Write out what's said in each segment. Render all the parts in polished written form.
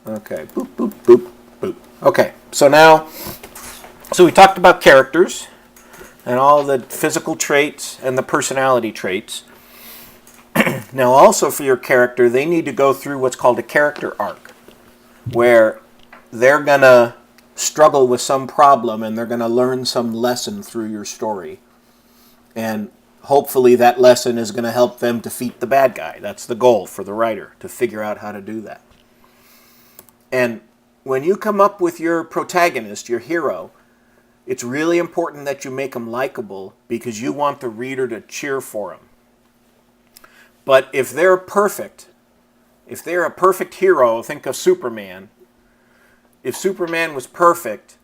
Okay, boop, boop, boop, boop. Okay, so we talked about characters and all the physical traits and the personality traits. Now, also for your character, they need to go through what's called a character arc, where they're going to struggle with some problem and they're going to learn some lesson through your story. And hopefully that lesson is going to help them defeat the bad guy. That's the goal for the writer, to figure out how to do that. And when you come up with your protagonist, your hero, it's really important that you make them likable because you want the reader to cheer for them. But if they're a perfect hero, think of Superman. If Superman was perfect,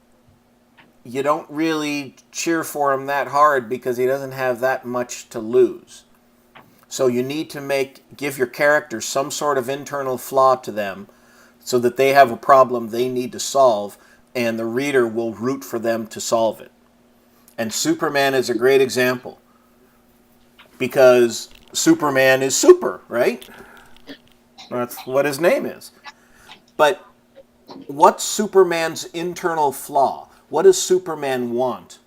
you don't really cheer for him that hard because he doesn't have that much to lose. So you need to give your character some sort of internal flaw to them so that they have a problem they need to solve and the reader will root for them to solve it. And Superman is a great example because Superman is super, right? That's what his name is. But what's Superman's internal flaw? What does Superman want?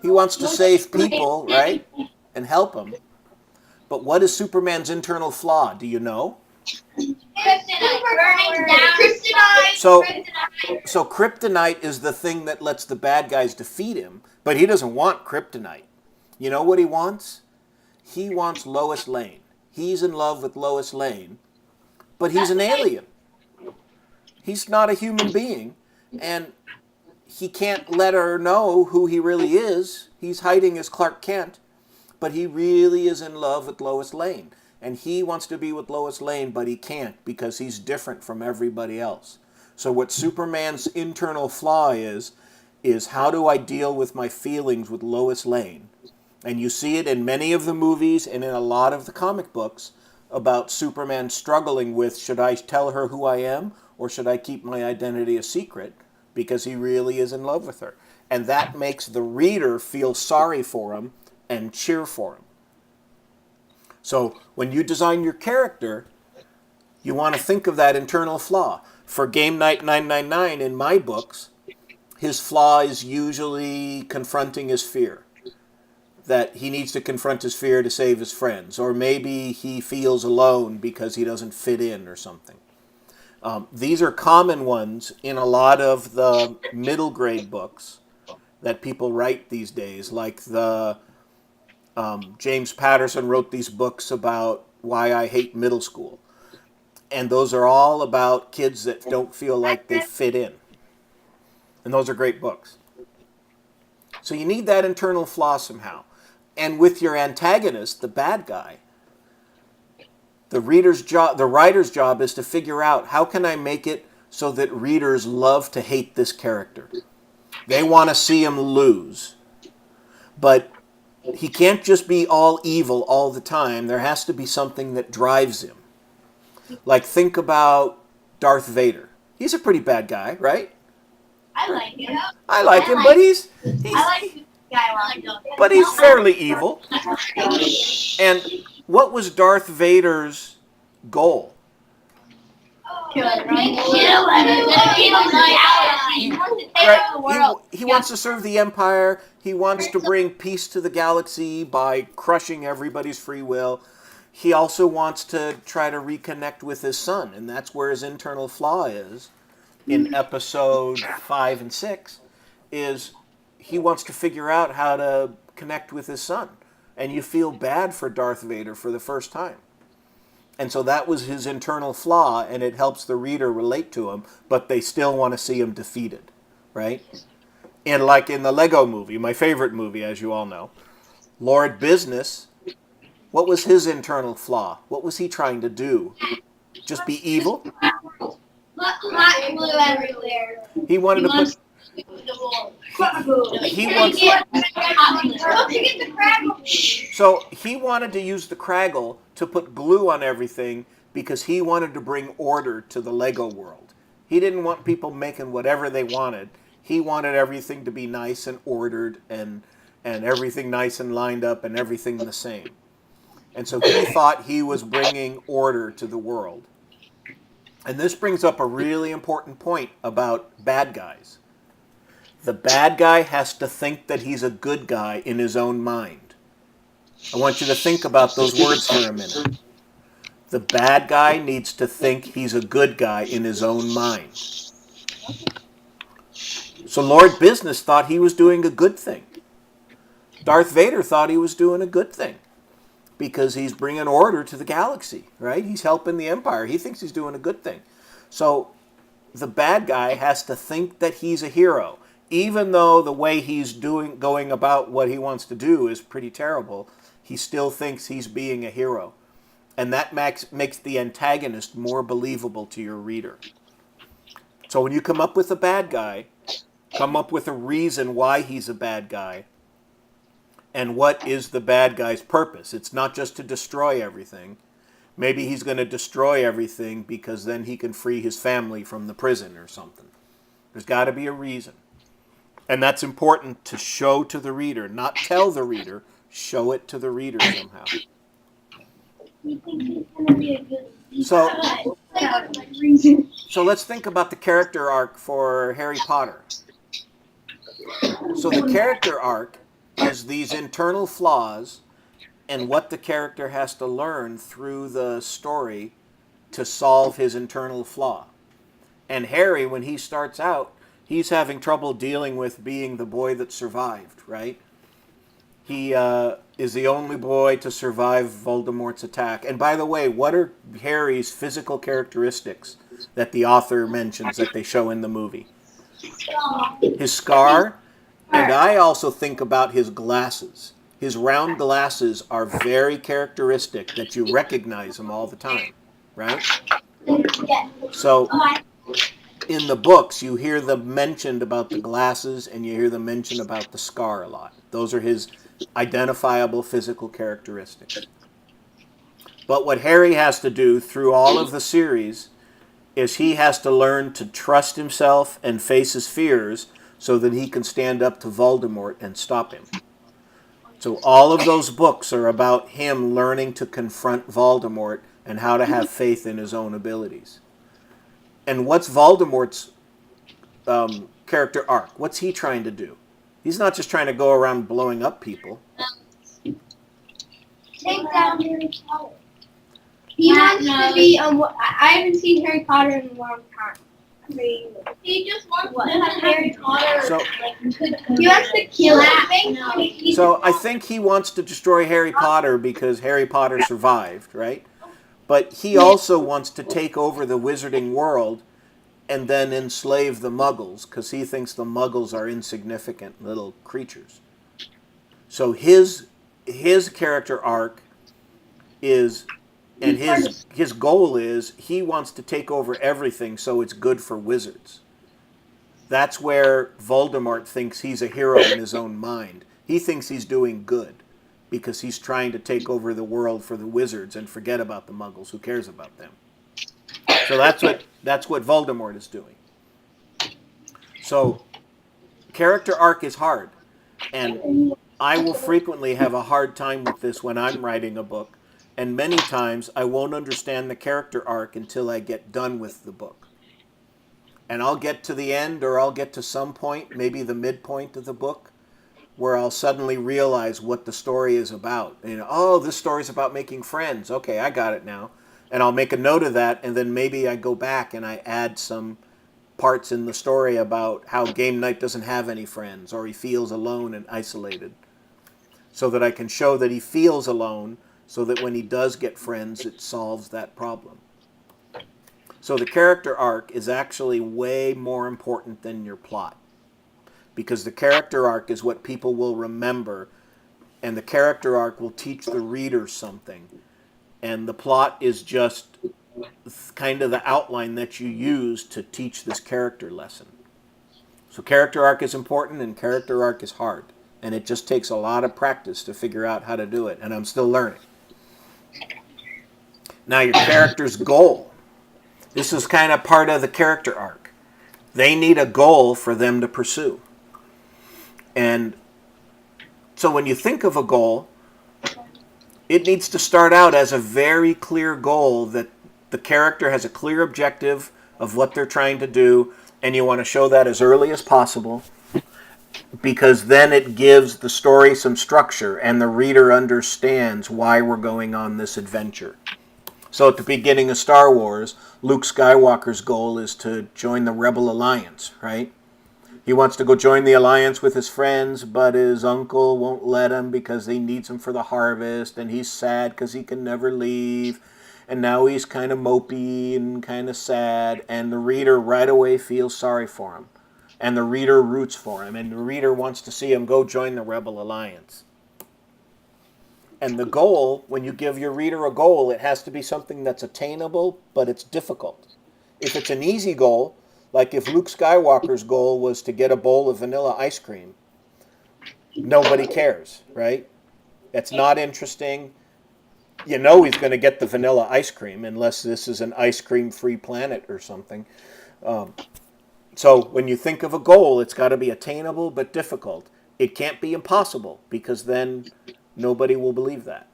He wants to save people, right? And help them. But what is Superman's internal flaw? Do you know? So kryptonite is the thing that lets the bad guys defeat him, but he doesn't want kryptonite. You know what he wants? He wants Lois Lane. He's in love with Lois Lane, but he's an alien. He's not a human being, and he can't let her know who he really is. He's hiding as Clark Kent, but he really is in love with Lois Lane. And he wants to be with Lois Lane, but he can't because he's different from everybody else. So what Superman's internal flaw is how do I deal with my feelings with Lois Lane? And you see it in many of the movies and in a lot of the comic books about Superman struggling with, should I tell her who I am or should I keep my identity a secret? Because he really is in love with her. And that makes the reader feel sorry for him and cheer for him. So when you design your character, you want to think of that internal flaw. For Game Night 999 in my books, his flaw is usually confronting his fear. That he needs to confront his fear to save his friends. Or maybe he feels alone because he doesn't fit in or something. These are common ones in a lot of the middle grade books that people write these days, like James Patterson wrote these books about why I hate middle school. And those are all about kids that don't feel like they fit in. And those are great books. So you need that internal flaw somehow. And with your antagonist, the bad guy, the writer's job is to figure out how can I make it so that readers love to hate this character. They want to see him lose. But he can't just be all evil all the time. There has to be something that drives him. Like, think about Darth Vader. He's a pretty bad guy, right? I like him. I like him, but he's fairly evil. And what was Darth Vader's goal? Kill everyone. He wants to serve the Empire. He wants to bring peace to the galaxy by crushing everybody's free will. He also wants to try to reconnect with his son, and that's where his internal flaw is in episode 5 and 6, is he wants to figure out how to connect with his son. And you feel bad for Darth Vader for the first time. And so that was his internal flaw, and it helps the reader relate to him, but they still want to see him defeated, right? And like in the Lego movie, my favorite movie, as you all know, Lord Business, what was his internal flaw? What was he trying to do? Just be evil? Hot glue everywhere. He wanted to put... So he wanted to use the Kraggle to put glue on everything because he wanted to bring order to the Lego world. He didn't want people making whatever they wanted. He wanted everything to be nice and ordered, and and everything nice and lined up and everything the same. And so he thought he was bringing order to the world. And this brings up a really important point about bad guys. The bad guy has to think that he's a good guy in his own mind. I want you to think about those words for a minute. The bad guy needs to think he's a good guy in his own mind. So Lord Business thought he was doing a good thing. Darth Vader thought he was doing a good thing because he's bringing order to the galaxy, right? He's helping the Empire. He thinks he's doing a good thing. So the bad guy has to think that he's a hero, even though the way he's going about what he wants to do is pretty terrible. He still thinks he's being a hero. And that makes the antagonist more believable to your reader. So when you come up with a bad guy, come up with a reason why he's a bad guy. And what is the bad guy's purpose? It's not just to destroy everything. Maybe he's going to destroy everything because then he can free his family from the prison or something. There's got to be a reason. And that's important to show to the reader, not tell the reader, show it to the reader somehow. You think he's going to be a good So let's think about the character arc for Harry Potter. So the character arc is these internal flaws and what the character has to learn through the story to solve his internal flaw. And Harry, when he starts out, he's having trouble dealing with being the boy that survived, right? He is the only boy to survive Voldemort's attack. And by the way, what are Harry's physical characteristics that the author mentions that they show in the movie? His scar. And I also think about his glasses. His round glasses are very characteristic that you recognize him all the time, right? So in the books, you hear them mentioned about the glasses and you hear them mentioned about the scar a lot. Those are his identifiable physical characteristics. But what Harry has to do through all of the series is he has to learn to trust himself and face his fears so that he can stand up to Voldemort and stop him. So all of those books are about him learning to confront Voldemort and how to have faith in his own abilities. And what's Voldemort's character arc? What's he trying to do? He's not just trying to go around blowing up people. Take down Harry Potter. He wants to be I haven't seen Harry Potter in a long time. He just wants to have Harry Potter. So, he wants to kill everything. So I think he wants to destroy Harry Potter because Harry Potter survived, right? But he also wants to take over the wizarding world and then enslave the Muggles because he thinks the Muggles are insignificant little creatures. So his character arc is, and his goal is, he wants to take over everything so it's good for wizards. That's where Voldemort thinks he's a hero in his own mind. He thinks he's doing good because he's trying to take over the world for the wizards and forget about the Muggles. Who cares about them? So that's what Voldemort is doing. So character arc is hard, and I will frequently have a hard time with this when I'm writing a book, and many times I won't understand the character arc until I get done with the book. And I'll get to the end, or I'll get to some point, maybe the midpoint of the book, where I'll suddenly realize what the story is about. You know, oh, this story's about making friends. Okay, I got it now. And I'll make a note of that, and then maybe I go back and I add some parts in the story about how Game Knight doesn't have any friends, or he feels alone and isolated, so that I can show that he feels alone, so that when he does get friends, it solves that problem. So the character arc is actually way more important than your plot, because the character arc is what people will remember, and the character arc will teach the reader something. And the plot is just kind of the outline that you use to teach this character lesson. So character arc is important, and character arc is hard. And it just takes a lot of practice to figure out how to do it. And I'm still learning. Now your character's goal. This is kind of part of the character arc. They need a goal for them to pursue. And So when you think of a goal, it needs to start out as a very clear goal that the character has a clear objective of what they're trying to do, and you want to show that as early as possible, because then it gives the story some structure and the reader understands why we're going on this adventure. So at the beginning of Star Wars, Luke Skywalker's goal is to join the Rebel Alliance, right? He wants to go join the Alliance with his friends, but his uncle won't let him because he needs him for the harvest, and he's sad because he can never leave. And now he's kind of mopey and kind of sad, and the reader right away feels sorry for him. And the reader roots for him, and the reader wants to see him go join the Rebel Alliance. And the goal, when you give your reader a goal, it has to be something that's attainable, but it's difficult. If it's an easy goal, like if Luke Skywalker's goal was to get a bowl of vanilla ice cream, nobody cares, right? It's not interesting. You know he's going to get the vanilla ice cream unless this is an ice cream-free planet or something. So when you think of a goal, it's got to be attainable but difficult. It can't be impossible because then nobody will believe that.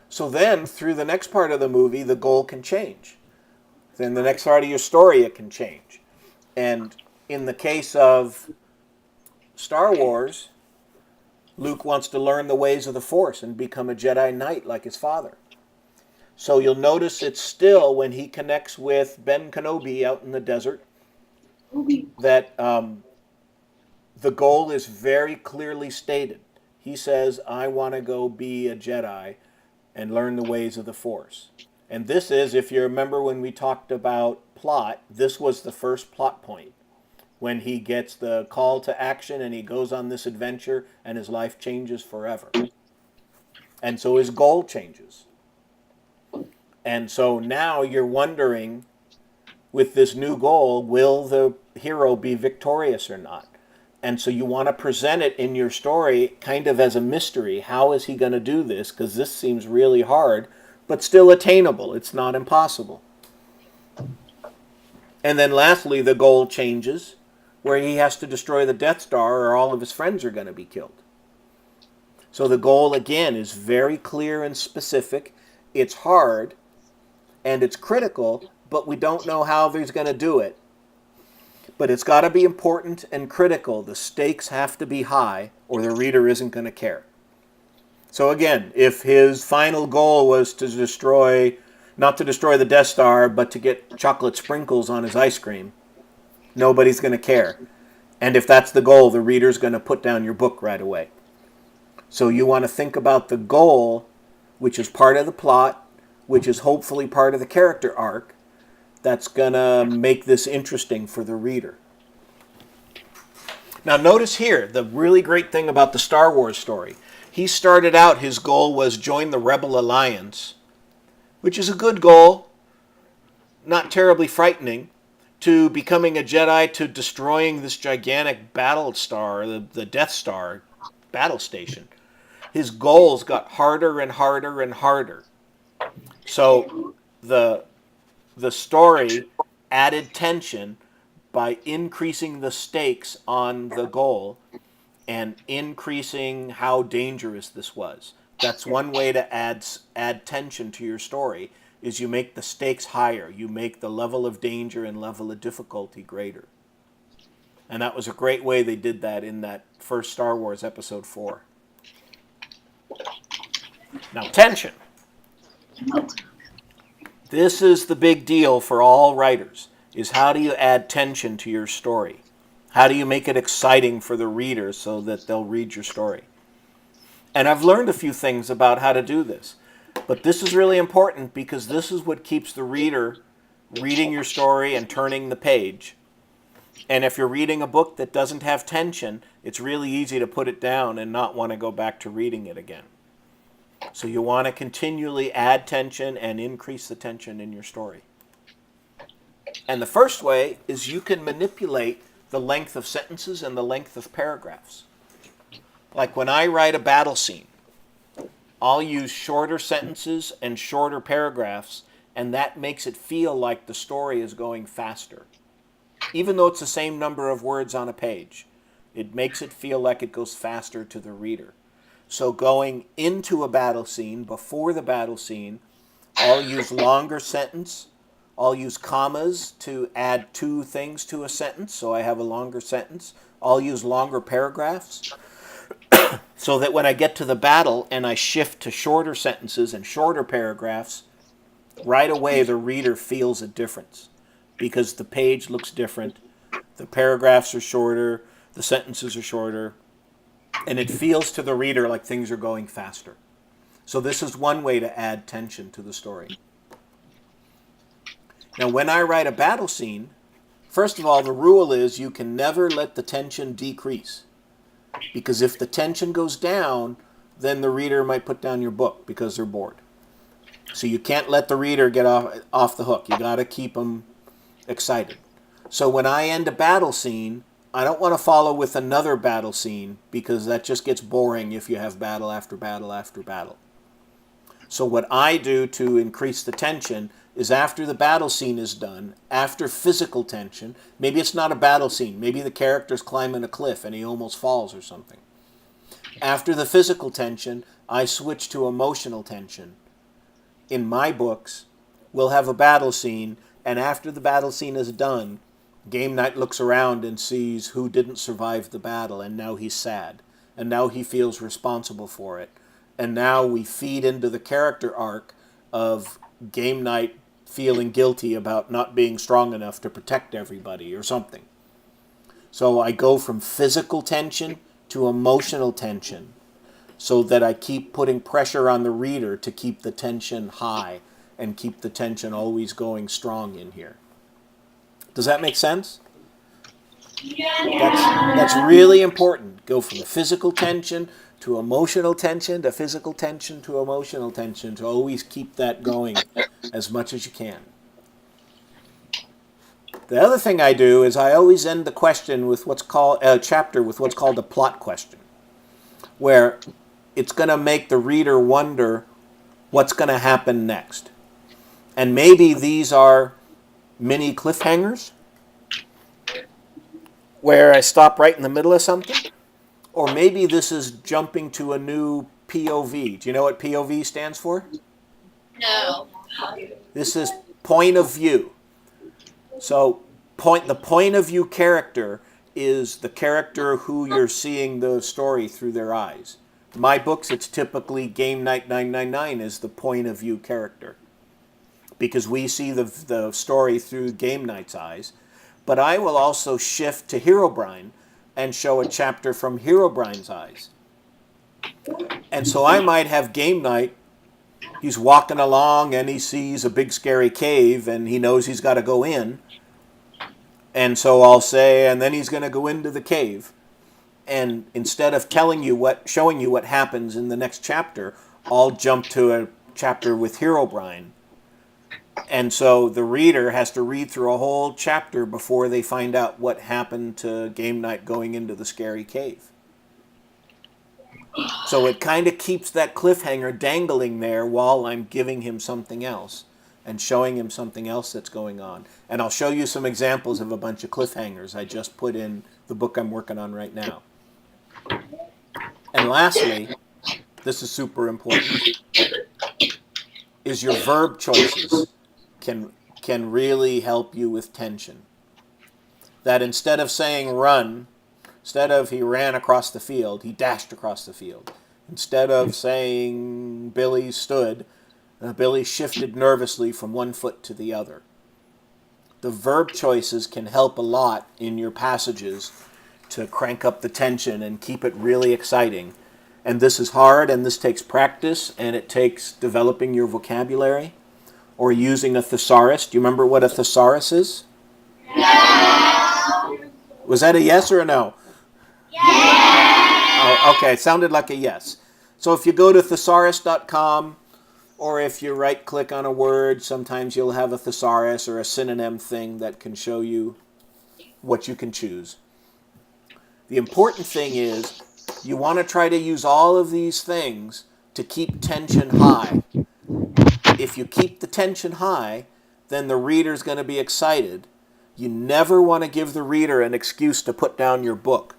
So then, through the next part of the movie, the goal can change. Then the next part of your story, it can change. And in the case of Star Wars, Luke wants to learn the ways of the Force and become a Jedi Knight like his father. So you'll notice it's still, when he connects with Ben Kenobi out in the desert, that the goal is very clearly stated. He says, I want to go be a Jedi and learn the ways of the Force. And this is, if you remember when we talked about plot, this was the first plot point. When he gets the call to action and he goes on this adventure and his life changes forever. And so his goal changes. And so now you're wondering, with this new goal, will the hero be victorious or not? And so you want to present it in your story kind of as a mystery. How is he going to do this? Because this seems really hard, but still attainable. It's not impossible. And then lastly, the goal changes, where he has to destroy the Death Star or all of his friends are going to be killed. So the goal, again, is very clear and specific. It's hard, and it's critical, but we don't know how he's going to do it. But it's got to be important and critical. The stakes have to be high, or the reader isn't going to care. So again, if his final goal was to destroy, not to destroy the Death Star, but to get chocolate sprinkles on his ice cream, nobody's going to care. And if that's the goal, the reader's going to put down your book right away. So you want to think about the goal, which is part of the plot, which is hopefully part of the character arc, that's going to make this interesting for the reader. Now notice here, the really great thing about the Star Wars story. He started out, his goal was join the Rebel Alliance, which is a good goal, not terribly frightening, to becoming a Jedi, to destroying this gigantic battle star, the Death Star battle station. His goals got harder and harder and harder. So the story added tension by increasing the stakes on the goal and increasing how dangerous this was. That's one way to add tension to your story, is you make the stakes higher. You make the level of danger and level of difficulty greater. And that was a great way they did that in that first Star Wars Episode 4. Now, tension. This is the big deal for all writers, is how do you add tension to your story? How do you make it exciting for the reader so that they'll read your story? And I've learned a few things about how to do this. But this is really important because this is what keeps the reader reading your story and turning the page. And if you're reading a book that doesn't have tension, it's really easy to put it down and not want to go back to reading it again. So you want to continually add tension and increase the tension in your story. And the first way is you can manipulate the length of sentences and the length of paragraphs. Like when I write a battle scene, I'll use shorter sentences and shorter paragraphs, and that makes it feel like the story is going faster. Even though it's the same number of words on a page, It makes it feel like it goes faster to the reader. So going into a battle scene, before the battle scene, I'll use longer sentence. I'll use commas to add two things to a sentence, so I have a longer sentence. I'll use longer paragraphs so that when I get to the battle and I shift to shorter sentences and shorter paragraphs, right away the reader feels a difference because the page looks different, the paragraphs are shorter, the sentences are shorter, and it feels to the reader like things are going faster. So this is one way to add tension to the story. Now, when I write a battle scene, first of all, the rule is you can never let the tension decrease. Because if the tension goes down, then the reader might put down your book because they're bored. So you can't let the reader get off the hook. You got to keep them excited. So when I end a battle scene, I don't want to follow with another battle scene because that just gets boring if you have battle after battle after battle. So what I do to increase the tension is after the battle scene is done, after physical tension, maybe it's not a battle scene, maybe the character's climbing a cliff and he almost falls or something. After the physical tension, I switch to emotional tension. In my books, we'll have a battle scene, and after the battle scene is done, Game Night looks around and sees who didn't survive the battle, and now he's sad, and now he feels responsible for it. And now we feed into the character arc of Game Night feeling guilty about not being strong enough to protect everybody or something. So I go from physical tension to emotional tension so that I keep putting pressure on the reader to keep the tension high and keep the tension always going strong in here. Does that make sense? That's really important. Go from physical tension to emotional tension to physical tension to emotional tension to always keep that going as much as you can. The other thing I do is I always end the question with what's called a chapter with what's called a plot question, where it's going to make the reader wonder what's going to happen next. And maybe these are mini cliffhangers where I stop right in the middle of something. Or maybe this is jumping to a new POV. Do you know what POV stands for? No. This is point of view. So the point of view character is the character who you're seeing the story through their eyes. In my books, it's typically Game Night 999 is the point of view character, because we see the story through Game Night's eyes. But I will also shift to Herobrine and show a chapter from Herobrine's eyes. And so I might have Game Night, he's walking along and he sees a big scary cave and he knows he's got to go in. And so I'll say, and then he's going to go into the cave. And instead of showing you what happens in the next chapter, I'll jump to a chapter with Herobrine. And so the reader has to read through a whole chapter before they find out what happened to Game Night going into the scary cave. So it kind of keeps that cliffhanger dangling there while I'm giving him something else and showing him something else that's going on. And I'll show you some examples of a bunch of cliffhangers I just put in the book I'm working on right now. And lastly, this is super important, is your verb choices can really help you with tension. That instead of saying run, instead of he ran across the field, he dashed across the field. Instead of saying Billy stood, Billy shifted nervously from one foot to the other. The verb choices can help a lot in your passages to crank up the tension and keep it really exciting. And this is hard, and this takes practice, and it takes developing your vocabulary or using a thesaurus. Do you remember what a thesaurus is? Yes. Was that a yes or a no? Yes. Oh, okay, it sounded like a yes. So if you go to thesaurus.com, or if you right-click on a word, sometimes you'll have a thesaurus or a synonym thing that can show you what you can choose. The important thing is you want to try to use all of these things to keep tension high. If you keep the tension high, then the reader's going to be excited. You never want to give the reader an excuse to put down your book.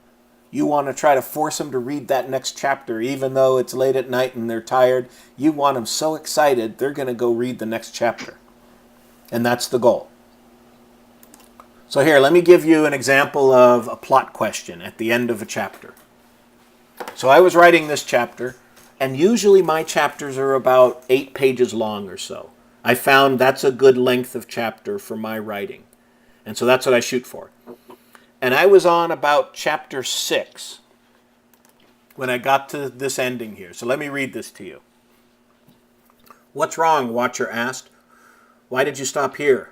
You want to try to force them to read that next chapter, even though it's late at night and they're tired. You want them so excited, they're going to go read the next chapter. And that's the goal. So here, let me give you an example of a plot question at the end of a chapter. So I was writing this chapter, and usually my chapters are about 8 pages long or so. I found that's a good length of chapter for my writing. And so that's what I shoot for. And I was on about chapter 6 when I got to this ending here. So let me read this to you. "What's wrong?" Watcher asked. "Why did you stop here?"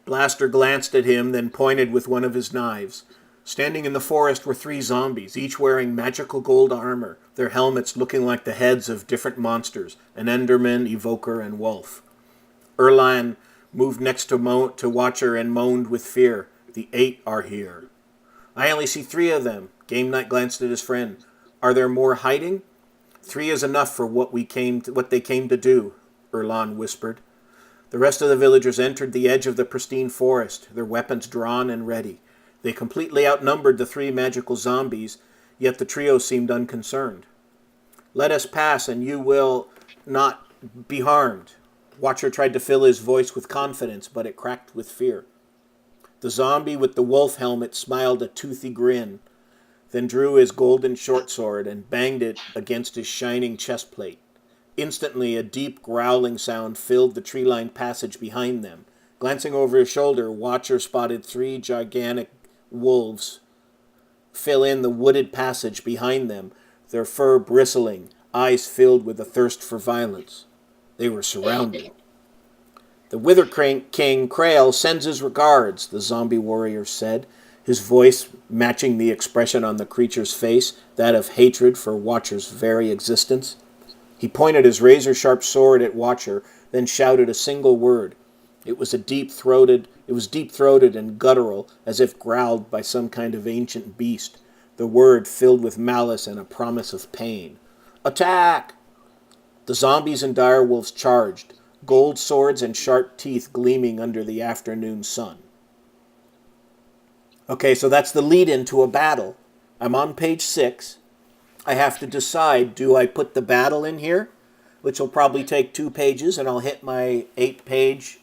Blaster glanced at him, then pointed with one of his knives. Standing in the forest were 3 zombies, each wearing magical gold armor, their helmets looking like the heads of different monsters, an Enderman, Evoker, and Wolf. Erlan moved next to Watcher and moaned with fear. "The 8 are here." "I only see 3 of them." Game Knight glanced at his friend. "Are there more hiding?" "3 is enough for what they came to do," Erlan whispered. The rest of the villagers entered the edge of the pristine forest, their weapons drawn and ready. They completely outnumbered the 3 magical zombies, yet the trio seemed unconcerned. "Let us pass and you will not be harmed." Watcher tried to fill his voice with confidence, but it cracked with fear. The zombie with the wolf helmet smiled a toothy grin, then drew his golden short sword and banged it against his shining chest plate. Instantly, a deep growling sound filled the tree-lined passage behind them. Glancing over his shoulder, Watcher spotted 3 gigantic wolves fill in the wooded passage behind them, their fur bristling, eyes filled with a thirst for violence. They were surrounded. "The Wither King, Krail, sends his regards," the zombie warrior said, his voice matching the expression on the creature's face, that of hatred for Watcher's very existence. He pointed his razor-sharp sword at Watcher, then shouted a single word. It was deep-throated and guttural, as if growled by some kind of ancient beast. The word filled with malice and a promise of pain. "Attack!" The zombies and direwolves charged, gold swords and sharp teeth gleaming under the afternoon sun. Okay, so that's the lead-in to a battle. I'm on page 6. I have to decide, do I put the battle in here, which will probably take 2 pages, and I'll hit my 8-page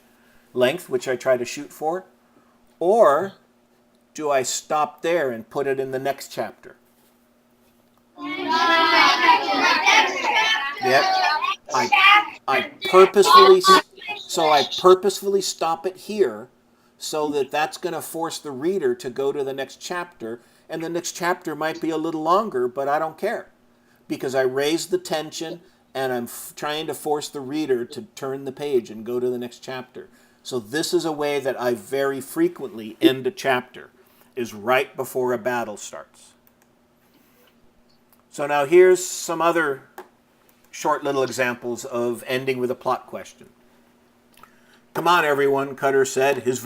length, which I try to shoot for, or do I stop there and put it in the next chapter? Yep. I purposefully stop it here so that that's going to force the reader to go to the next chapter, and the next chapter might be a little longer, but I don't care because I raised the tension and I'm trying to force the reader to turn the page and go to the next chapter. So this is a way that I very frequently end a chapter, is right before a battle starts. So now here's some other short little examples of ending with a plot question. "Come on, everyone," Cutter said, his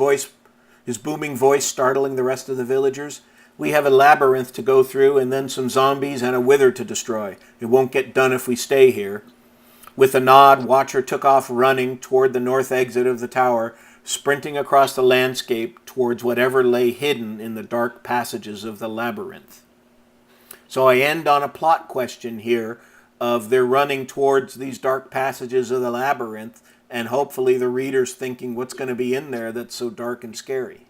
booming voice startling the rest of the villagers. "We have a labyrinth to go through and then some zombies and a wither to destroy. It won't get done if we stay here." With a nod, Watcher took off running toward the north exit of the tower, sprinting across the landscape towards whatever lay hidden in the dark passages of the labyrinth. So I end on a plot question here of they're running towards these dark passages of the labyrinth, and hopefully the reader's thinking what's going to be in there that's so dark and scary.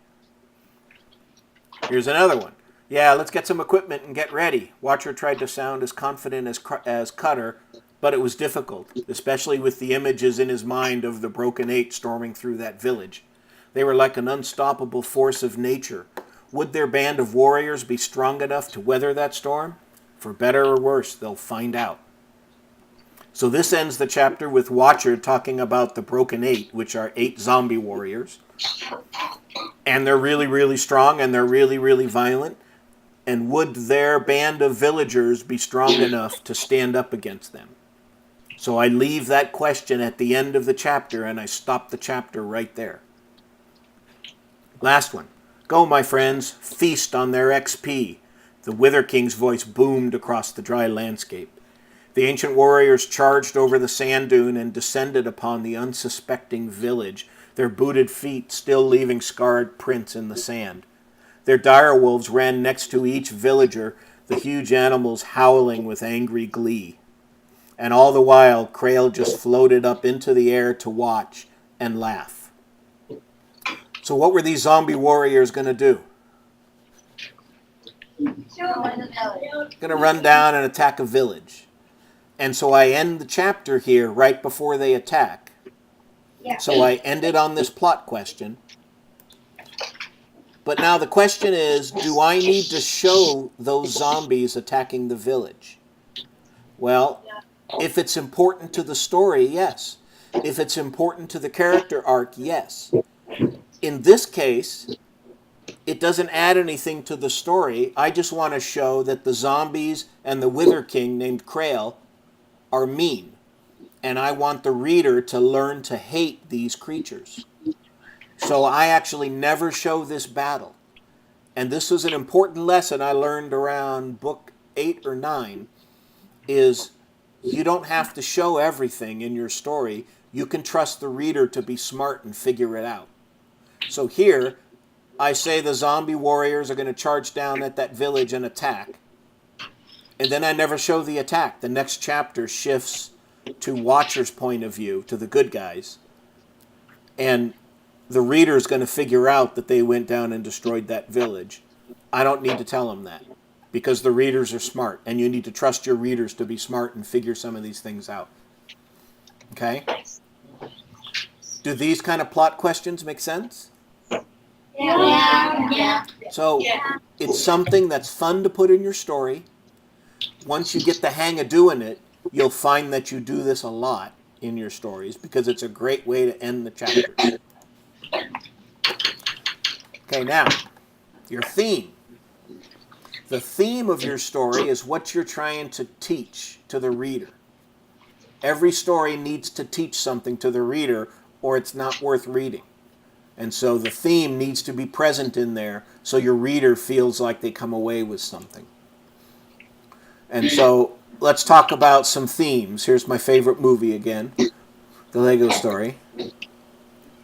Here's another one. "Yeah, let's get some equipment and get ready." Watcher tried to sound as confident as Cutter, but it was difficult, especially with the images in his mind of the Broken 8 storming through that village. They were like an unstoppable force of nature. Would their band of warriors be strong enough to weather that storm? For better or worse, they'll find out. So this ends the chapter with Watcher talking about the Broken 8, which are 8 zombie warriors. And they're really, really strong, and they're really, really violent. And would their band of villagers be strong enough to stand up against them? So I leave that question at the end of the chapter, and I stop the chapter right there. Last one. "Go, my friends, feast on their XP." The Wither King's voice boomed across the dry landscape. The ancient warriors charged over the sand dune and descended upon the unsuspecting village, their booted feet still leaving scarred prints in the sand. Their dire wolves ran next to each villager, the huge animals howling with angry glee. And all the while, Krail just floated up into the air to watch and laugh. So what were these zombie warriors going to do? Going to run down and attack a village. And so I end the chapter here right before they attack. So I ended on this plot question. But now the question is, do I need to show those zombies attacking the village? Well, if it's important to the story, yes. If it's important to the character arc, yes. In this case, it doesn't add anything to the story. I just want to show that the zombies and the Wither King named Krail are mean. And I want the reader to learn to hate these creatures. So I actually never show this battle. And this is an important lesson I learned around book 8 or 9, is you don't have to show everything in your story. You can trust the reader to be smart and figure it out. So here, I say the zombie warriors are going to charge down at that village and attack. And then I never show the attack. The next chapter shifts to Watcher's point of view, to the good guys. And the reader is going to figure out that they went down and destroyed that village. I don't need to tell them that, because the readers are smart, and you need to trust your readers to be smart and figure some of these things out. Okay? Do these kind of plot questions make sense? Yeah. So it's something that's fun to put in your story. Once you get the hang of doing it, you'll find that you do this a lot in your stories, because it's a great way to end the chapters. Okay, now, your theme. The theme of your story is what you're trying to teach to the reader. Every story needs to teach something to the reader, or it's not worth reading. And so the theme needs to be present in there so your reader feels like they come away with something. And so let's talk about some themes. Here's my favorite movie again, The Lego Story.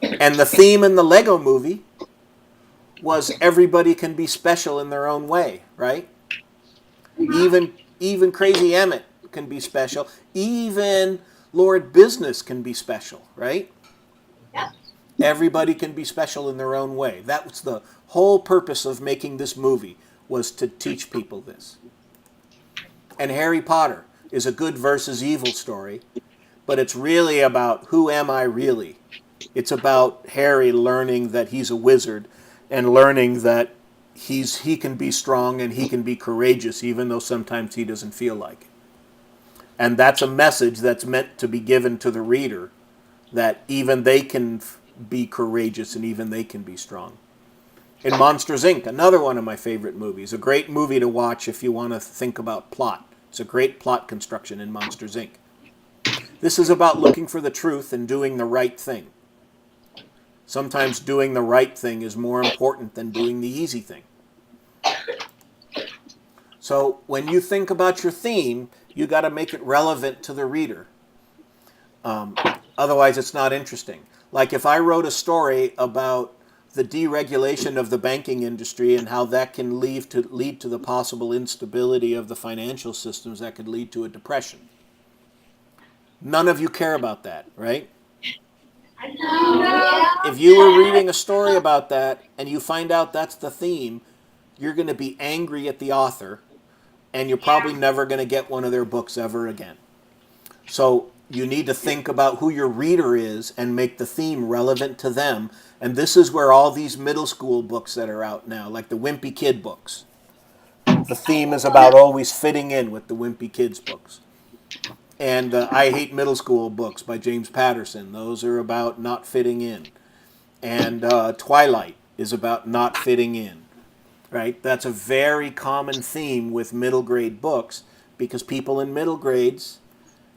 And the theme in the Lego movie was everybody can be special in their own way, right? Even Crazy Emmett can be special. Even Lord Business can be special, right? Yep. Everybody can be special in their own way. That was the whole purpose of making this movie, was to teach people this. And Harry Potter is a good versus evil story, but it's really about who am I really? It's about Harry learning that he's a wizard and learning that he can be strong and he can be courageous, even though sometimes he doesn't feel like it. And that's a message that's meant to be given to the reader, that even they can be courageous and even they can be strong. In Monsters, Inc., another one of my favorite movies, a great movie to watch if you want to think about plot. It's a great plot construction in Monsters, Inc. This is about looking for the truth and doing the right thing. Sometimes doing the right thing is more important than doing the easy thing. So when you think about your theme, you got to make it relevant to the reader. Otherwise, it's not interesting. Like if I wrote a story about the deregulation of the banking industry and how that can lead to the possible instability of the financial systems that could lead to a depression. None of you care about that, right? If you were reading a story about that and you find out that's the theme, you're going to be angry at the author, and you're probably never going to get one of their books ever again. So you need to think about who your reader is and make the theme relevant to them. And this is where all these middle school books that are out now, like the Wimpy Kid books, the theme is about always fitting in with the Wimpy Kids books. And I Hate Middle School books by James Patterson. Those are about not fitting in. And Twilight is about not fitting in. Right? That's a very common theme with middle grade books, because people in middle grades,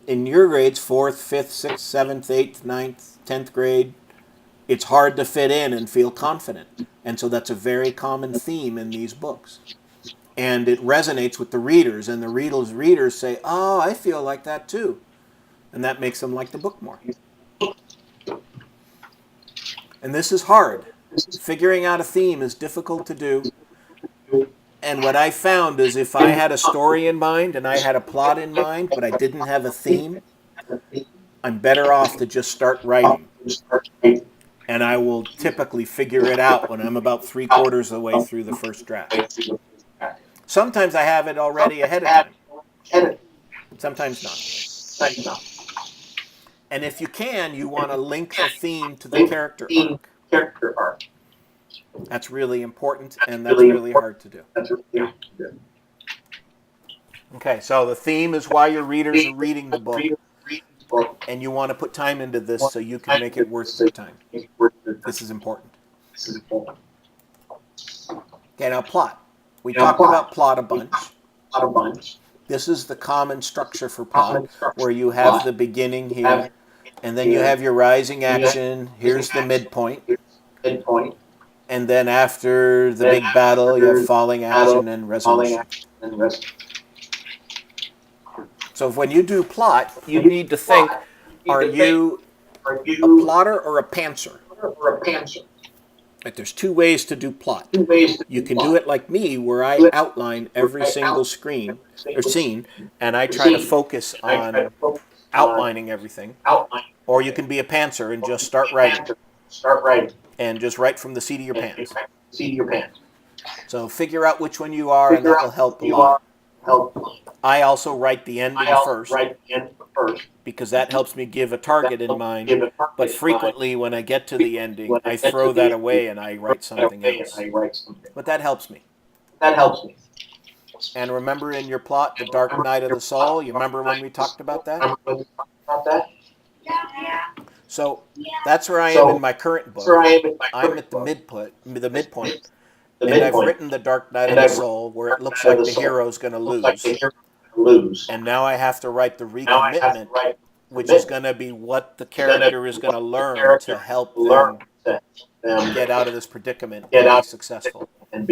in your grades, 4th, 5th, 6th, 7th, 8th, 9th, 10th grade, it's hard to fit in and feel confident. And so that's a very common theme in these books. And it resonates with the readers, and the readers say, oh, I feel like that too. And that makes them like the book more. And this is hard. Figuring out a theme is difficult to do, And what I found is if I had a story in mind and I had a plot in mind, but I didn't have a theme, I'm better off to just start writing. And I will typically figure it out when I'm about 3/4 of the way through the first draft. Sometimes I have it already ahead of time. Sometimes not. And if you can, you want to link the theme to the character arc. That's really important, and that's really hard to do. Okay, so the theme is why your readers are reading the book, and you want to put time into this so you can make it worth your time. This is important. Okay, now plot. We talked about plot a bunch. This is the common structure for plot, where you have the beginning here, and then you have your rising action. Here's the midpoint. And then after the big battle, you have falling action and resolution. So when you do plot, you need to think, are you a plotter or a pantser? Like there's two ways to do plot. You can do it like me, where I outline every single scene, and I try to focus on outlining everything. Or you can be a pantser and just start writing. And just write from the seat of your pants. So figure out which one you are, and that will help a lot. I also write the ending first, because that helps me give a target in mind. But frequently when I get to the ending, I throw that away and I write something else. But that helps me. And remember in your plot, the Dark Night of the Soul, you remember when we talked about that? Yeah. So that's where I am in my current book. I'm at the midpoint, and I've written the Dark Night of the Soul, where it looks like the hero's going to lose. And now I have to write the recommitment, which is going to be what the character is going to learn to help them get out of this predicament and be successful. And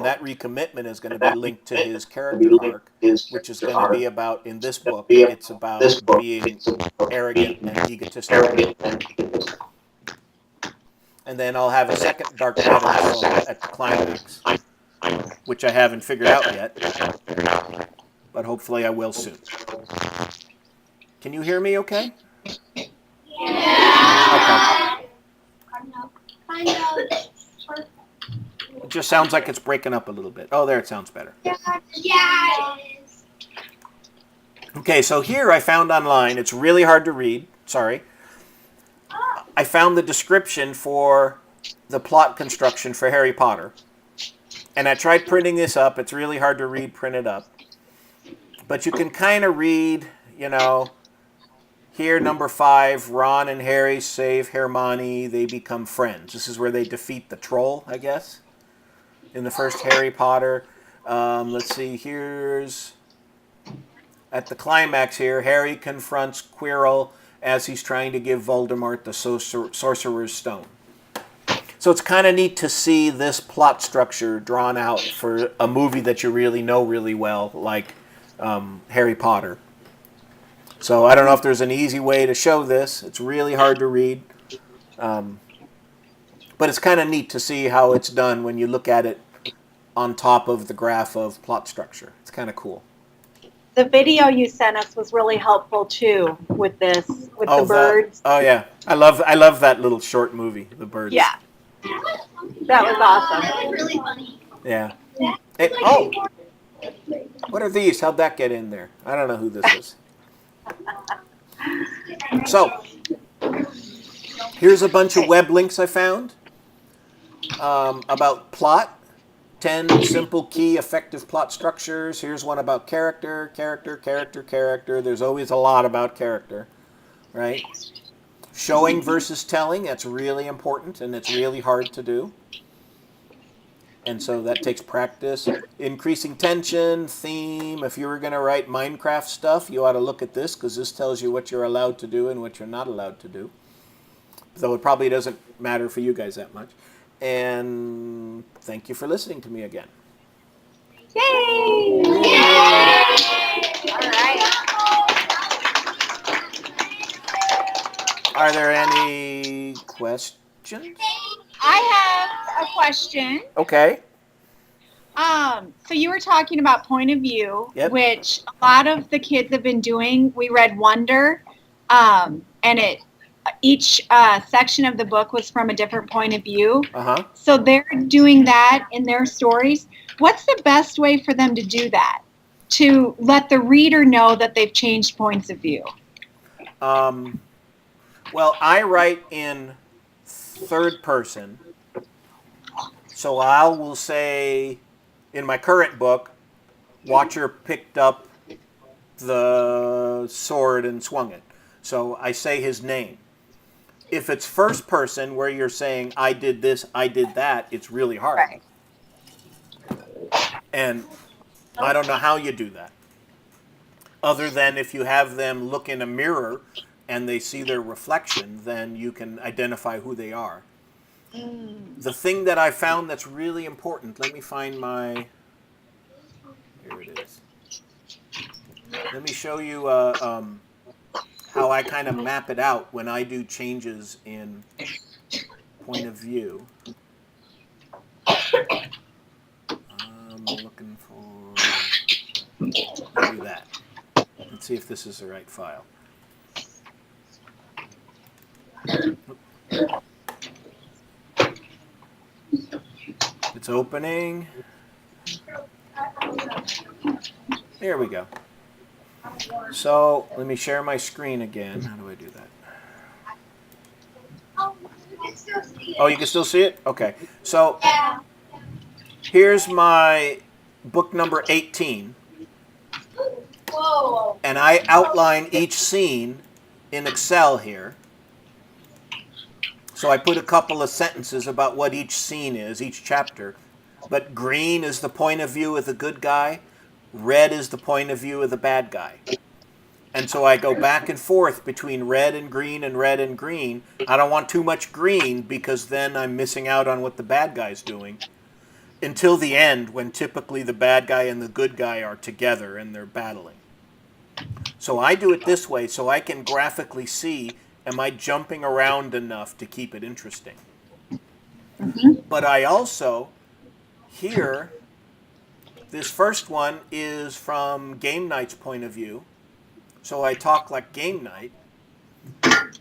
that recommitment is going to be linked to his character arc, which is going to be about, in this book, it's about being arrogant and egotistical. And then I'll have a second Dark Night of the Soul at the climax, which I haven't figured out yet, but hopefully I will soon. Can you hear me okay? Yeah. Okay. Kind of. It just sounds like it's breaking up a little bit. Oh, there, it sounds better. Yeah, it is. Okay, so here I found online, it's really hard to read, sorry. I found the description for the plot construction for Harry Potter. And I tried printing this up. It's really hard to read printed up. But you can kind of read, you know, here, number 5, Ron and Harry save Hermione. They become friends. This is where they defeat the troll, I guess, in the first Harry Potter. Let's see, here's, at the climax here, Harry confronts Quirrell as he's trying to give Voldemort the Sorcerer's Stone. So it's kind of neat to see this plot structure drawn out for a movie that you really know really well, like Harry Potter. So I don't know if there's an easy way to show this. It's really hard to read. But it's kind of neat to see how it's done when you look at it on top of the graph of plot structure. It's kind of cool. The video you sent us was really helpful too with this, with the birds. Oh yeah, I love that little short movie, The Birds. Yeah, that was awesome. That was really funny. Yeah. Hey, oh, what are these? How'd that get in there? I don't know who this is. So, here's a bunch of web links I found about plot. 10 simple key effective plot structures. Here's one about character. There's always a lot about character, right? Showing versus telling, that's really important, and it's really hard to do. And so that takes practice. Increasing tension, theme. If you were going to write Minecraft stuff, you ought to look at this, because this tells you what you're allowed to do and what you're not allowed to do. Though it probably doesn't matter for you guys that much. And thank you for listening to me again. Yay! Yay! All right. Are there any questions? I have a question. Okay. So you were talking about point of view, Yep. which a lot of the kids have been doing. We read Wonder, and each section of the book was from a different point of view. Uh-huh. So they're doing that in their stories. What's the best way for them to do that? To let the reader know that they've changed points of view. Well, I write in third person. So I will say, in my current book, Watcher picked up the sword and swung it. So I say his name. If it's first person where you're saying, I did this, I did that, it's really hard. Right. And I don't know how you do that. Other than if you have them look in a mirror and they see their reflection, then you can identify who they are. The thing that I found that's really important, let me find my, here it is. Let me show you how I kind of map it out when I do changes in point of view. I'm looking for, I'll do that. Let's see if this is the right file. It's opening. There we go. So let me share my screen again. How do I do that? Oh, you can still see it? Okay. So here's my book number 18. Whoa. And I outline each scene in Excel here. So I put a couple of sentences about what each scene is, each chapter. But green is the point of view of the good guy. Red is the point of view of the bad guy. And so I go back and forth between red and green and red and green. I don't want too much green because then I'm missing out on what the bad guy's doing. Until the end, when typically the bad guy and the good guy are together and they're battling. So I do it this way so I can graphically see, am I jumping around enough to keep it interesting? But I also, here, this first one is from Game Night's point of view. So I talk like Game Night.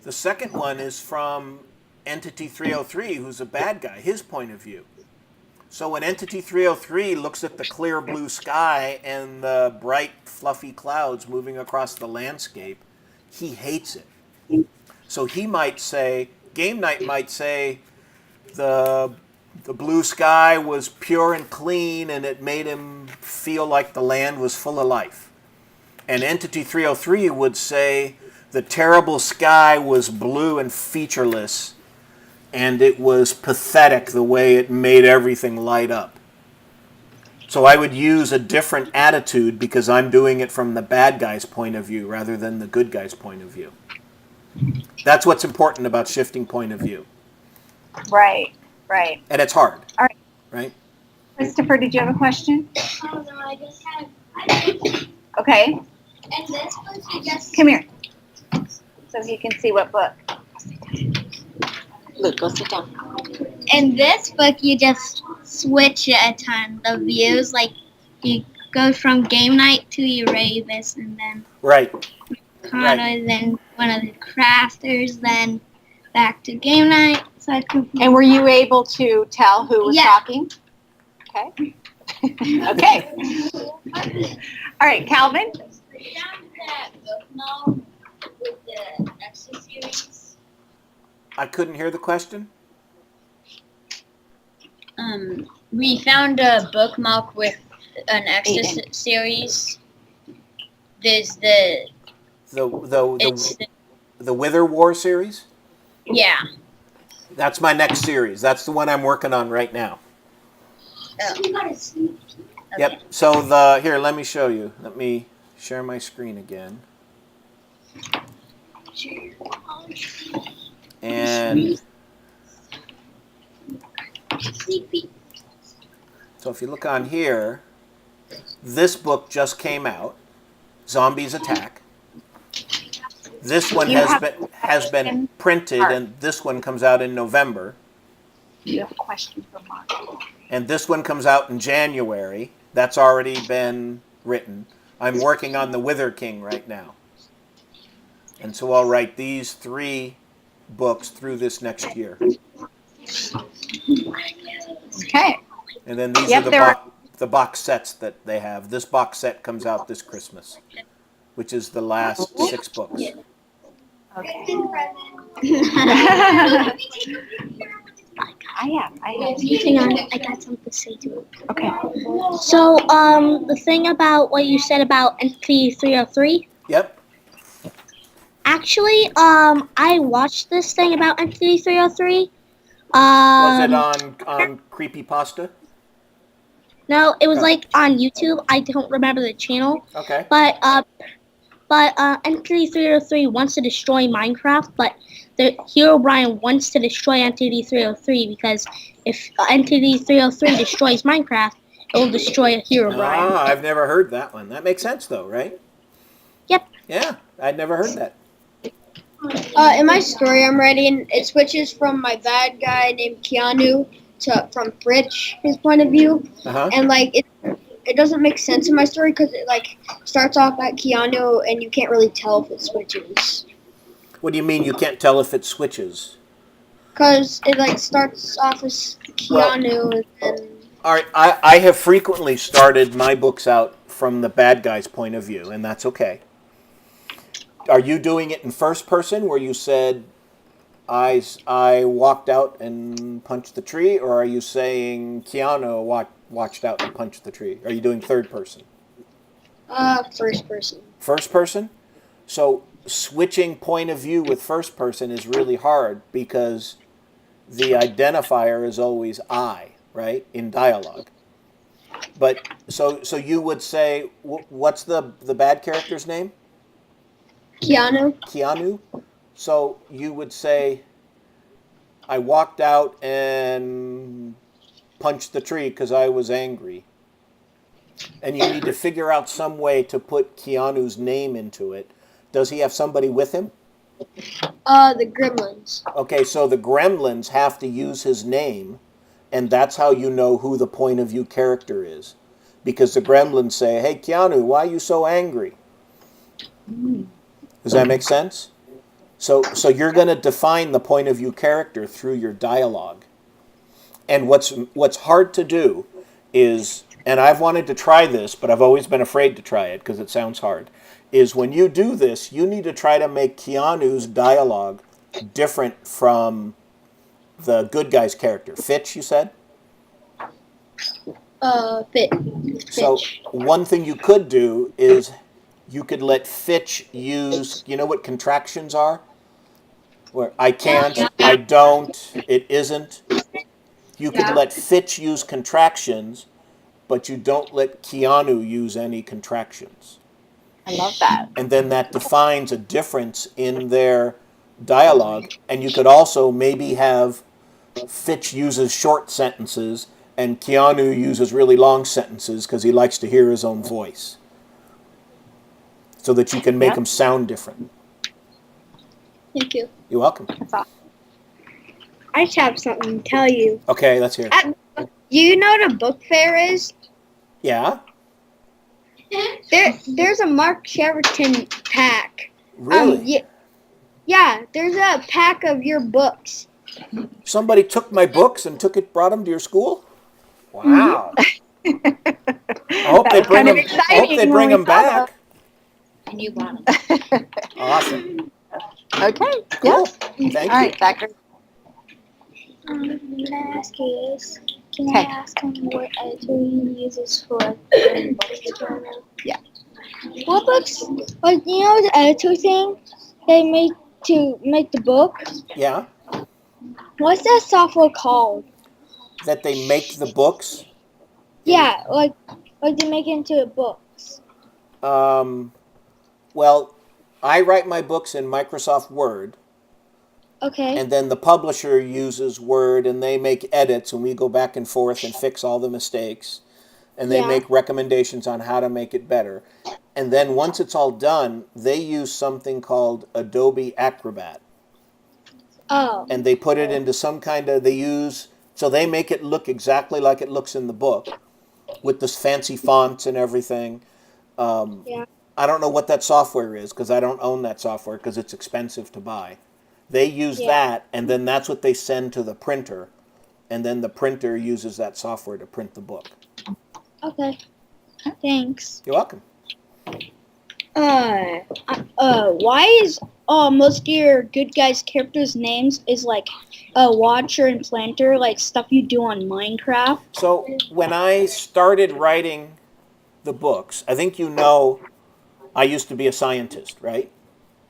The second one is from Entity 303, who's a bad guy, his point of view. So when Entity 303 looks at the clear blue sky and the bright, fluffy clouds moving across the landscape, he hates it. So he might say, Game Night might say, the blue sky was pure and clean and it made him feel like the land was full of life. And Entity 303 would say, the terrible sky was blue and featureless and it was pathetic the way it made everything light up. So I would use a different attitude because I'm doing it from the bad guy's point of view rather than the good guy's point of view. That's what's important about shifting point of view. Right, right. And it's hard. All right. Right? Christopher, did you have a question? Oh no, I just had. Okay, And this one, you just. come here. So he can see what book. Luke, go sit down. In this book, you just switch it a ton. The views, like you go from Game Night to Erebus, and then Right. Connor, then one of the crafters, then back to Game Night. So I could. And were you able to tell who was Yeah. talking? Okay. Okay. All right, Calvin. I couldn't hear the question. We found a bookmark with an extra Aiden. series. There's The it's the Wither War series. yeah. That's my next series. That's the one I'm working on right now. Yep. So here, let me show you. Let me share my screen again. And so if you look on here, this book just came out, Zombies Attack. This one You has have been printed, and this one comes out in November. You have a question for Mark. And this one comes out in January. That's already been written. I'm working on the Wither King right now. And so I'll write these 3 books through this next year. Okay. And then these Yep, are there the box sets that they have. This box set comes out this Christmas, which is the last 6 books. Okay. I have. Hang on, I got something to say to it. Okay. So, the thing about what you said about Entity 303, Yep. actually, I watched this thing about Entity 303. Was it on Creepypasta? No, it was Oh. like on YouTube. I don't remember the channel, Okay. but Entity 303 wants to destroy Minecraft, but the Hero Brian wants to destroy Entity 303 because if Entity 303 destroys Minecraft, it will destroy Hero Brian. Ah, I've never heard that one. That makes sense though, right? Yep. Yeah, I'd never heard that. In my story I'm writing, it switches from my bad guy named Keanu from Fritch, his point of view, Uh-huh. and like it doesn't make sense in my story because it like starts off at Keanu and you can't really tell if it switches. What do you mean you can't tell if it switches? Because it like starts off as Keanu and then All right, I have frequently started my books out from the bad guy's point of view, and that's okay. Are you doing it in first person where you said, I walked out and punched the tree, or are you saying Keanu watched out and punched the tree? Are you doing third person? first person. First person? So switching point of view with first person is really hard because the identifier is always I, right, in dialogue. But so you would say, what's the bad character's name? Keanu. Keanu. So you would say, I walked out and punched the tree because I was angry. And you need to figure out some way to put Keanu's name into it. Does he have somebody with him? The Gremlins. Okay, so the Gremlins have to use his name, and that's how you know who the point of view character is. Because the Gremlins say, hey, Keanu, why are you so angry? Does that make sense? So you're going to define the point of view character through your dialogue. And what's hard to do is, and I've wanted to try this, but I've always been afraid to try it because it sounds hard, is when you do this, you need to try to make Keanu's dialogue different from the good guy's character. Fitch, you said? Fitch. So one thing you could do is you could let Fitch use, you know what contractions are? Where I can't, I don't, it isn't. You could let Fitch use contractions, but you don't let Keanu use any contractions. I love that. And then that defines a difference in their dialogue. And you could also maybe have Fitch uses short sentences and Keanu uses really long sentences because he likes to hear his own voice. So that you can make them sound different. Thank you. You're welcome. That's awesome. I just have something to tell you. Okay, let's hear it. You know what a book fair is? Yeah? There's a Mark Sheridan pack. Really? Yeah, there's a pack of your books. Somebody took my books and brought them to your school? Wow. I hope they bring them. I hope they bring them back. And you bought them. Awesome. Okay. Cool. Yeah. Thank All you. right, Zachary. Can I ask you this? Can Okay. I ask him what editor he uses for the books? Yeah. What books? Like, you know the editor thing they make to make the book? Yeah. What's that software called? That they make the books. Yeah, like they make it into books. Well, I write my books in Microsoft Word, Okay. and then the publisher uses Word, and they make edits, and we go back and forth and fix all the mistakes, and they Yeah. make recommendations on how to make it better. And then once it's all done, they use something called Adobe Acrobat, Oh. and they put it into some kind of, they use So they make it look exactly like it looks in the book, with this fancy fonts and everything. Yeah. I don't know what that software is because I don't own that software because it's expensive to buy. They use that, and then that's what they send to the printer, and then the printer uses that software to print the book. Okay. Thanks. You're welcome. Why is most of your good guys characters' names is like Watcher and Planter, like stuff you do on Minecraft? So when I started writing the books, I think you know I used to be a scientist, right?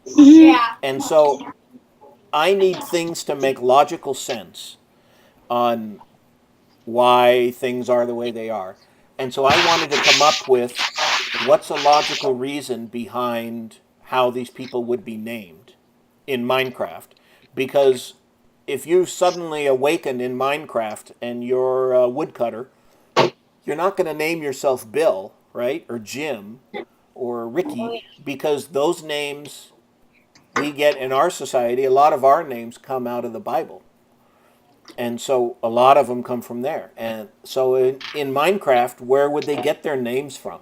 Yeah. And so I need things to make logical sense on why things are the way they are. And so I wanted to come up with what's a logical reason behind how these people would be named in Minecraft. Because if you suddenly awaken in Minecraft and you're a woodcutter, you're not going to name yourself Bill, right? Or Jim or Ricky, because those names we get in our society, a lot of our names come out of the Bible. And so a lot of them come from there. And so in Minecraft, where would they get their names from?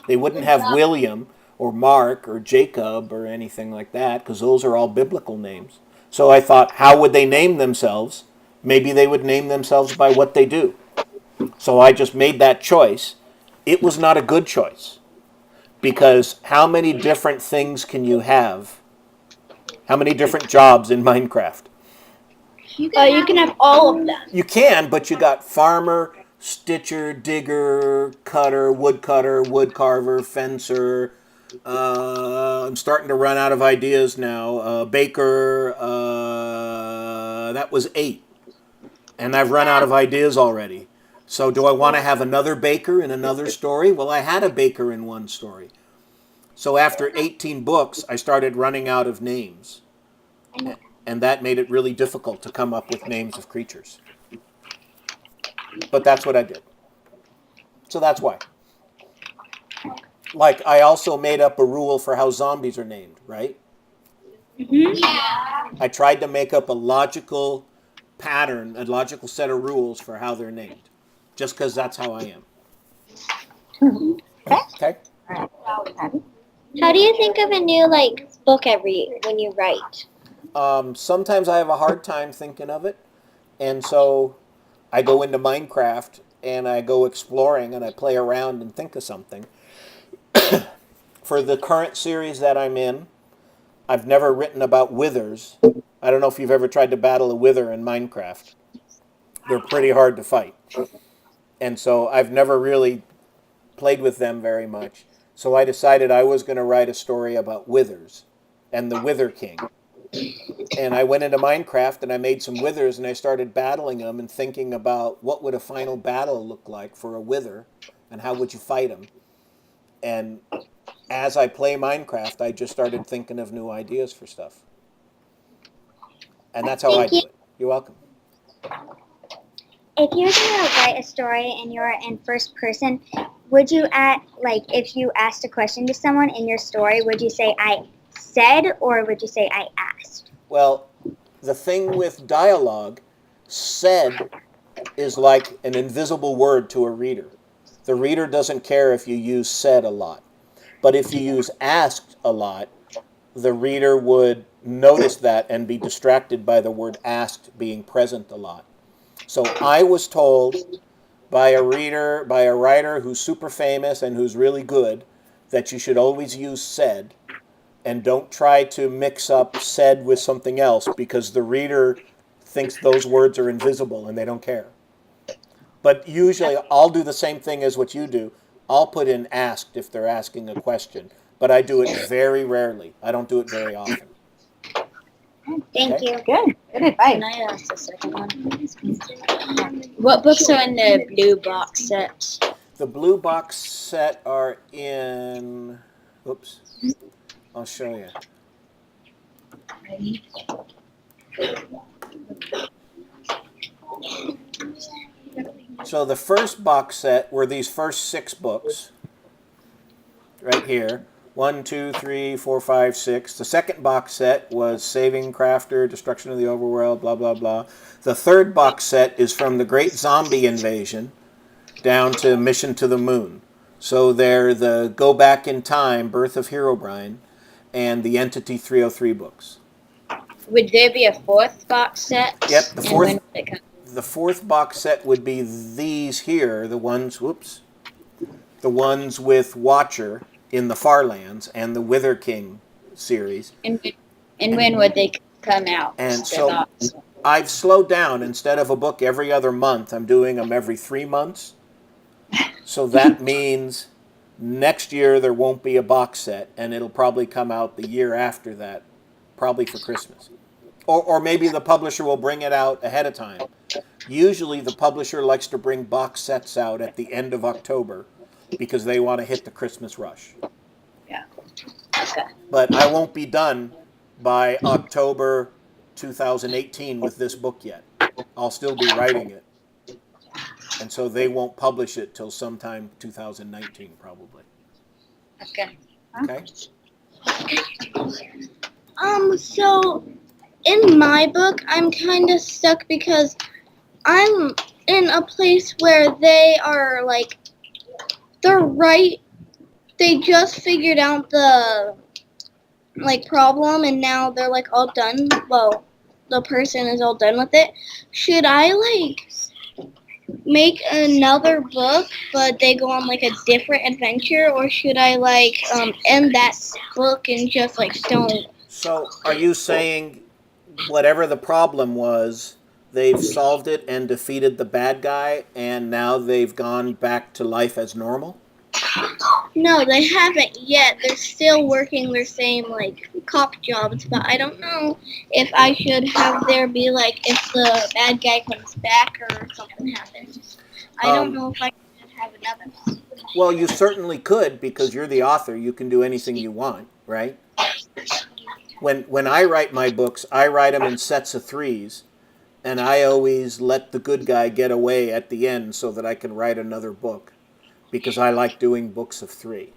They wouldn't have William or Mark or Jacob or anything like that because those are all biblical names. So I thought, how would they name themselves? Maybe they would name themselves by what they do. So I just made that choice. It was not a good choice because how many different things can you have? How many different jobs in Minecraft? You can have all of them. You can, but you got farmer, stitcher, digger, cutter, wood carver, fencer. I'm starting to run out of ideas now. Baker. That was 8. And I've run out of ideas already. So do I want to have another baker in another story? Well, I had a baker in one story. So after 18 books, I started running out of names. And that made it really difficult to come up with names of creatures. But that's what I did. So that's why. Like, I also made up a rule for how zombies are named, right? Yeah. I tried to make up a logical pattern, a logical set of rules for how they're named. Just because that's how I am. Okay? How do you think of a new book when you write? Sometimes I have a hard time thinking of it. And so I go into Minecraft and I go exploring and I play around and think of something. For the current series that I'm in, I've never written about withers. I don't know if you've ever tried to battle a wither in Minecraft. They're pretty hard to fight. And so I've never really played with them very much. So I decided I was going to write a story about withers and the Wither King. And I went into Minecraft and I made some withers and I started battling them and thinking about what would a final battle look like for a wither and how would you fight them. And as I play Minecraft, I just started thinking of new ideas for stuff. And that's how I do it. You're welcome. If you were going to write a story and you're in first person, would you if you asked a question to someone in your story, would you say I said or would you say I asked? Well, the thing with dialogue, said is like an invisible word to a reader. The reader doesn't care if you use said a lot. But if you use asked a lot, the reader would notice that and be distracted by the word asked being present a lot. So I was told by a writer who's super famous and who's really good, that you should always use said and don't try to mix up said with something else because the reader thinks those words are invisible and they don't care. But usually I'll do the same thing as what you do. I'll put in asked if they're asking a question, but I do it very rarely. I don't do it very often. Thank you. Good advice. Can I ask the second one? What books are in the blue box set? The blue box set are in, oops, I'll show you. So the first box set were these first 6 books, right here. 1, 2, 3, 4, 5, 6. The second box set was Saving Crafter, Destruction of the Overworld, blah, blah, blah. The third box set is from the Great Zombie Invasion down to Mission to the Moon. So they're the Go Back in Time, Birth of Herobrine, and the Entity 303 books. Would there be a fourth box set? Yep, the And fourth. when would it come? The fourth box set would be these here, the ones with Watcher in the Farlands and the Wither King series. And when would they come out? And the so box? I've slowed down. Instead of a book every other month, I'm doing them every 3 months. So that means next year there won't be a box set, and it'll probably come out the year after that, probably for Christmas. Or maybe the publisher will bring it out ahead of time. Usually the publisher likes to bring box sets out at the end of October because they want to hit the Christmas rush. Yeah. Okay. But I won't be done by October 2018 with this book yet. I'll still be writing it. And so they won't publish it till sometime 2019 probably. Okay. Okay? So in my book, I'm kind of stuck because I'm in a place where they are like, they just figured out the problem and now they're like all done. Well, the person is all done with it. Should I make another book but they go on a different adventure, or should I end that book and just don't? So are you saying whatever the problem was, they've solved it and defeated the bad guy and now they've gone back to life as normal? No, they haven't yet. They're still working their same cop jobs, but I don't know if I should have there be if the bad guy comes back or something happens. I don't know if I should have another. Well, you certainly could because you're the author. You can do anything you want, right? When I write my books, I write them in sets of 3s, and I always let the good guy get away at the end so that I can write another book because I like doing books of 3,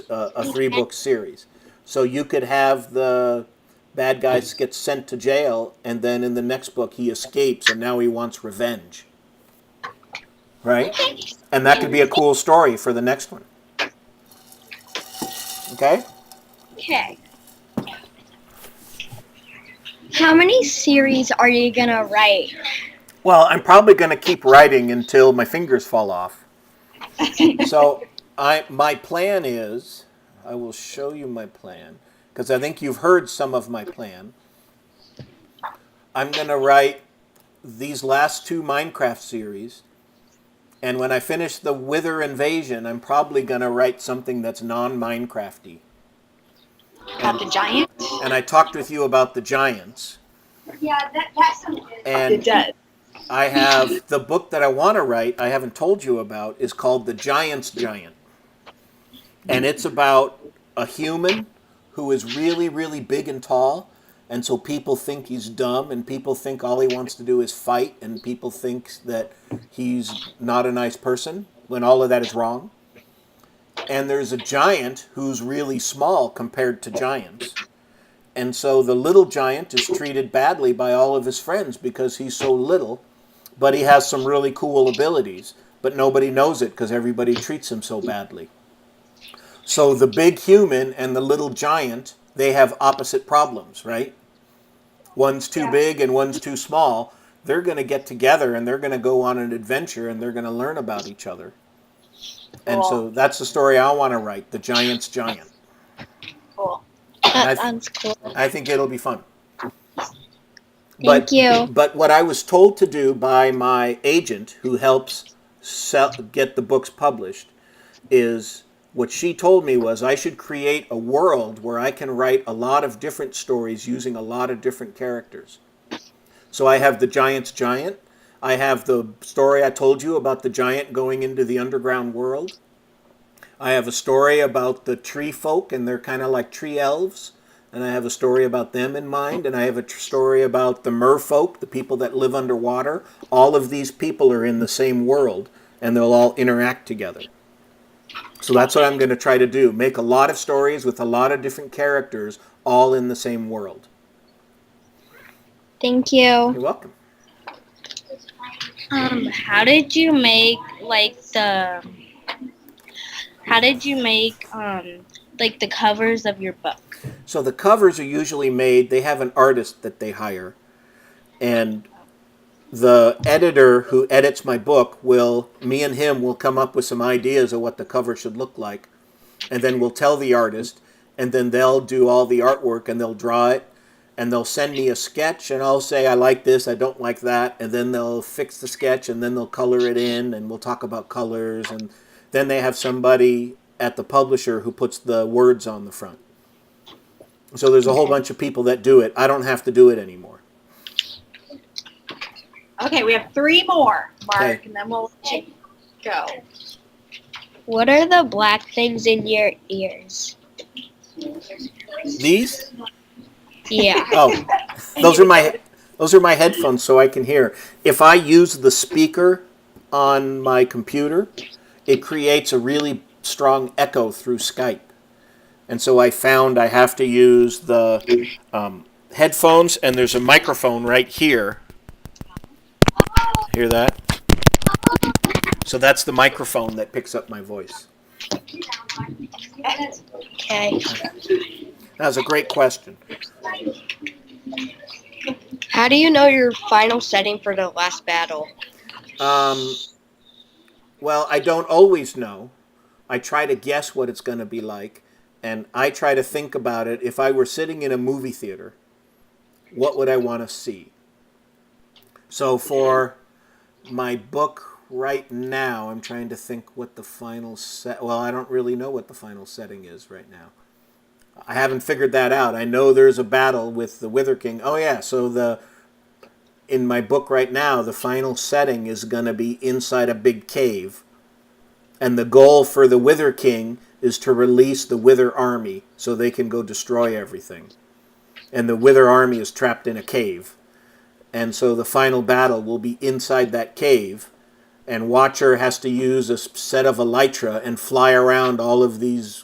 a 3-book series. So you could have the bad guy get sent to jail, and then in the next book he escapes, and now he wants revenge. Right? And that could be a cool story for the next one. Okay? Okay. How many series are you gonna write? Well, I'm probably going to keep writing until my fingers fall off. So my plan is, I will show you my plan, because I think you've heard some of my plan. I'm going to write these last 2 Minecraft series, and when I finish the Wither Invasion, I'm probably going to write something that's non-Minecrafty. About the giant? And I talked with you about the giants. Yeah, that sounds good. And does. I have the book that I want to write, I haven't told you about, is called The Giant's Giant. And it's about a human who is really, really big and tall. And so people think he's dumb, and people think all he wants to do is fight, and people think that he's not a nice person, when all of that is wrong. And there's a giant who's really small compared to giants. And so the little giant is treated badly by all of his friends because he's so little, but he has some really cool abilities. But nobody knows it because everybody treats him so badly. So the big human and the little giant, they have opposite problems, right? One's too big and one's too small. They're going to get together and they're going to go on an adventure and they're going to learn about each other. And so that's the story I want to write, The Giant's Giant. Cool. That sounds cool. I think it'll be fun. Thank you. But what I was told to do by my agent who helps get the books published is, what she told me was I should create a world where I can write a lot of different stories using a lot of different characters. So I have The Giant's Giant. I have the story I told you about the giant going into the underground world. I have a story about the tree folk, and they're kind of like tree elves. And I have a story about them in mind. And I have a story about the merfolk, the people that live underwater. All of these people are in the same world, and they'll all interact together. So that's what I'm going to try to do. Make a lot of stories with a lot of different characters all in the same world. Thank you. You're welcome. How did you make the covers of your book? So the covers are usually made, they have an artist that they hire. And the editor who edits my book me and him will come up with some ideas of what the cover should look like. And then we'll tell the artist, and then they'll do all the artwork and they'll draw it. And they'll send me a sketch, and I'll say, I like this, I don't like that. And then they'll fix the sketch, and then they'll color it in, and we'll talk about colors. And then they have somebody at the publisher who puts the words on the front. So there's a whole bunch of people that do it. I don't have to do it anymore. Okay, we have 3 more, Mark, Okay. and then we'll let you go. What are the black things in your ears? These? Yeah. Oh, those are my headphones so I can hear. If I use the speaker on my computer, it creates a really strong echo through Skype. And so I found I have to use the headphones, and there's a microphone right here. Hear that? So that's the microphone that picks up my voice. Okay. That was a great question. How do you know your final setting for the last battle? Well, I don't always know. I try to guess what it's going to be like, and I try to think about it. If I were sitting in a movie theater, what would I want to see? So for my book right now, I'm trying to think what the final well, I don't really know what the final setting is right now. I haven't figured that out. I know there's a battle with the Wither King. Oh yeah, so in my book right now, the final setting is going to be inside a big cave. And the goal for the Wither King is to release the Wither army so they can go destroy everything. And the Wither army is trapped in a cave. And so the final battle will be inside that cave. And Watcher has to use a set of elytra and fly around all of these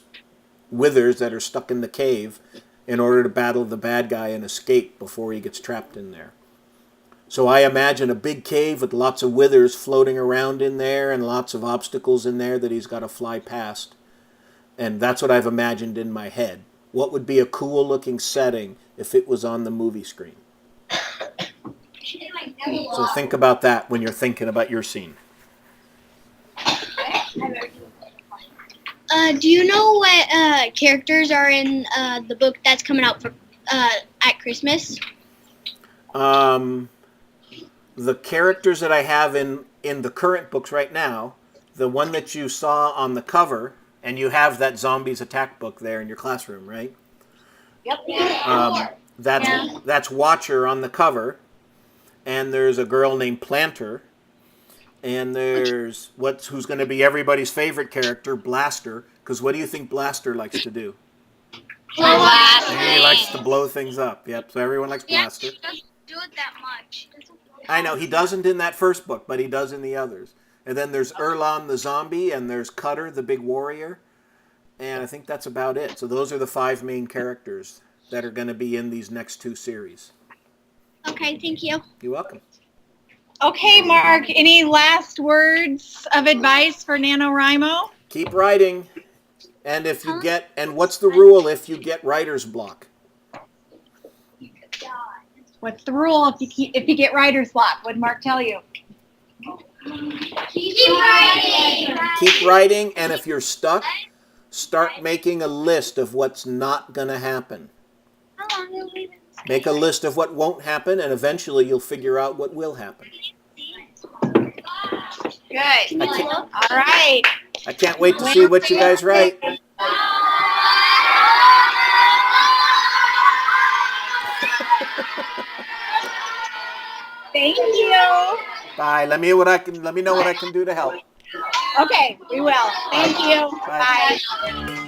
withers that are stuck in the cave in order to battle the bad guy and escape before he gets trapped in there. So I imagine a big cave with lots of withers floating around in there and lots of obstacles in there that he's got to fly past. And that's what I've imagined in my head. What would be a cool looking setting if it was on the movie screen? So think about that when you're thinking about your scene. Do you know what characters are in the book that's coming out for at Christmas? The characters that I have in the current books right now, the one that you saw on the cover, and you have that Zombies Attack book there in your classroom, right? Yep. That's Watcher on the cover, and there's a girl named Planter, and there's who's going to be everybody's favorite character, Blaster, because what do you think Blaster likes to do? He likes to blow things up. Yep, so everyone likes Blaster. He doesn't do it that much. I know, he doesn't in that first book, but he does in the others. And then there's Erlon the zombie, and there's Cutter the big warrior. And I think that's about it. So those are the 5 main characters that are going to be in these next 2 series. Okay, thank you. You're welcome. Okay, Mark, any last words of advice for NaNoWriMo? Keep writing. And if you and what's the rule if you get writer's block? What's the rule if you get writer's block? What did Mark tell you? Keep writing. Keep writing, and if you're stuck, start making a list of what's not going to happen. Make a list of what won't happen, and eventually you'll figure out what will happen. Good. All right. I can't wait to see what you guys write. Thank you. Bye. Let me know what I can do to help. Okay, we will. Thank you. Bye. Bye.